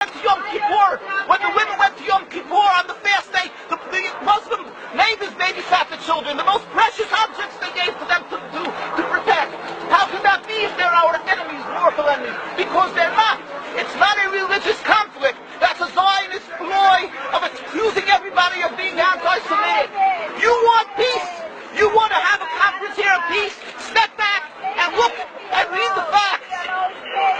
Yom Kippur, when the women went to Yom Kippur on the fast day, the Muslim neighbors babysat the children, the most precious objects they gave to them to protect. How can that be if they're our enemies, mortal enemies? Because they're not. It's not a religious conflict. That's a Zionist ploy of accusing everybody of being anti-Semitic. You want peace? You want to have a conference here of peace? Step back and look and read the facts.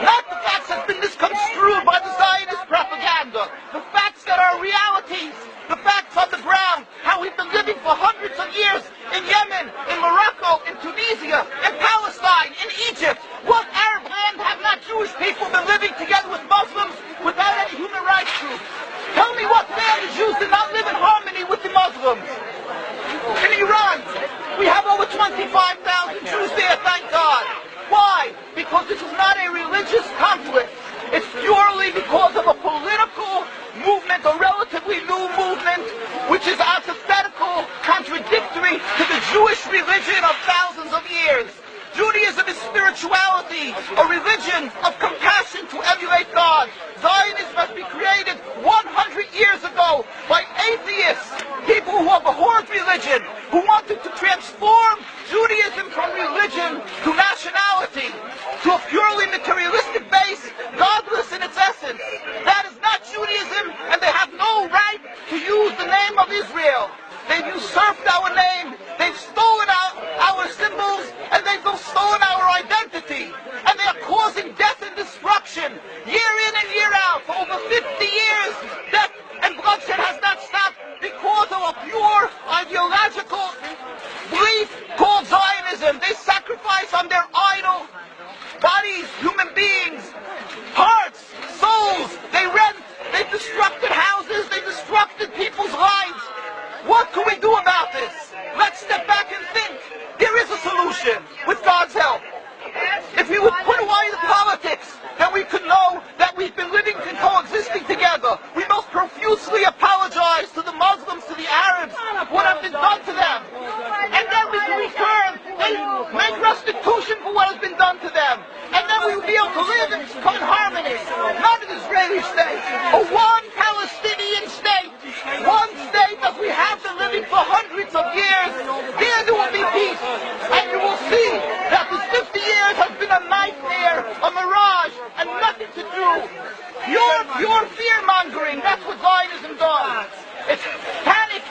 Not the facts that have been misconstrued by the Zionist propaganda. The facts that are realities. The facts on the ground. How we've been living for hundreds of years in Yemen, in Morocco, in Tunisia, in Palestine, in Egypt. What Arab land have not Jewish people been living together with Muslims without any human rights groups? Tell me what land the Jews did not live in harmony with the Muslims. In Iran, we have over 25,000 Jews there, thank God. Why? Because this is not a religious conflict. It's purely because of a political movement, a relatively new movement, which is antithetical, contradictory to the Jewish religion of thousands of years. Judaism is spirituality, a religion of compassion to emulate God. Zionism must be created 100 years ago by atheists, people who have abhorred religion, who wanted to transform Judaism from religion to nationality, to a purely materialistic base, godless in its essence. That is not Judaism, and they have no right to use the name of Israel. They've usurped our name, they've stolen our symbols, and they've stolen our identity. And they are causing death and destruction, year in and year out, for over 50 years. Death and bloodshed has not stopped because of a pure ideological belief called Zionism. They sacrifice on their idol bodies, human beings, hearts, souls. They rent, they destructed houses, they destructed people's lives. What can we do about this? Let's step back and think. There is a solution with God's help. If we would put away the politics, then we could know that we've been living and coexisting together. We most profusely apologize to the Muslims, to the Arabs, what has been done to them. And then we can return, they make restitution for what has been done to them. And then we will be able to live in harmony. Not an Israeli state, a one Palestinian state. One state that we have been living for hundreds of years. There will be peace. And you will see that this 50 years has been a nightmare, a mirage, and nothing to do. Your fear-mongering, that's what Zionism does. It's panic,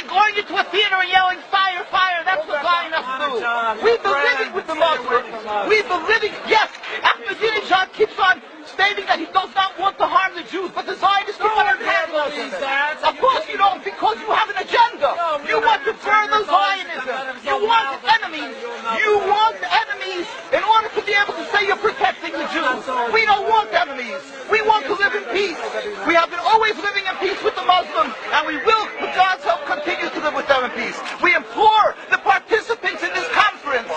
going into a theater and yelling, fire, fire, that's what Zionists do. We've been living with the Muslims. We've been living, yes, Ahmadinejad keeps on stating that he does not want to harm the Jews, but the Zionists don't understand Muslims. Of course you don't, because you have an agenda. You want to further Zionism. You want enemies. You want enemies in order to be able to say you're protecting the Jews. We don't want enemies. We want to live in peace. We have been always living in peace with the Muslims, and we will, with God's help, continue to live with them in peace. We implore the participants in this conference,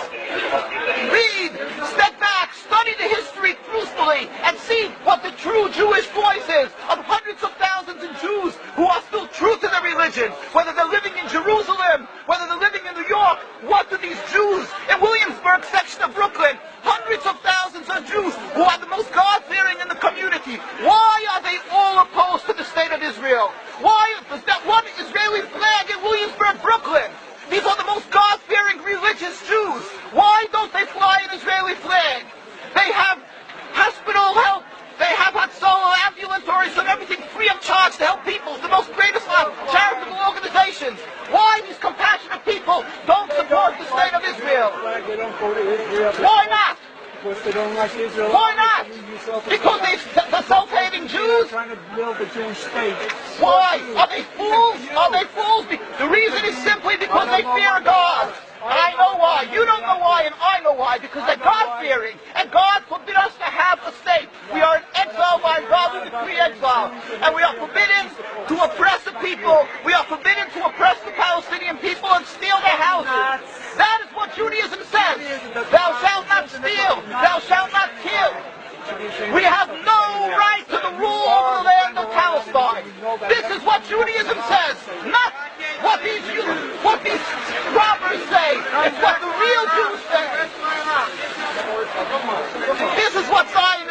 read, step back, study the history truthfully, and see what the true Jewish voice is of hundreds of thousands of Jews who are still true to their religion, whether they're living in Jerusalem, whether they're living in New York. What do these Jews in Williamsburg section of Brooklyn, hundreds of thousands of Jews who are the most God-fearing in the community, why are they all opposed to the state of Israel? Why is that one Israeli flag in Williamsburg, Brooklyn? These are the most God-fearing religious Jews. Why don't they fly an Israeli flag? They have hospital help. They have Hatzalah, ambulatories, and everything free of charge to help people. It's the most greatest charitable organizations. Why these compassionate people don't support the state of Israel? Why not? Because they don't like Israel. Why not? Because they're self-hating Jews? They're trying to build a Jewish state. Why? Are they fools? Are they fools? The reason is simply because they fear God. And I know why. You don't know why, and I know why. Because they're God-fearing. And God forbid us to have a state. We are in exile by God. We decree exile. And we are forbidden to oppress the people. We are forbidden to oppress the Palestinian people and steal their houses. That is what Judaism says. Thou shalt not steal. Thou shalt not kill. We have no right to the rule of the land of Palestine. This is what Judaism says, not what these robbers say. It's what the real Jews say. This is what Zion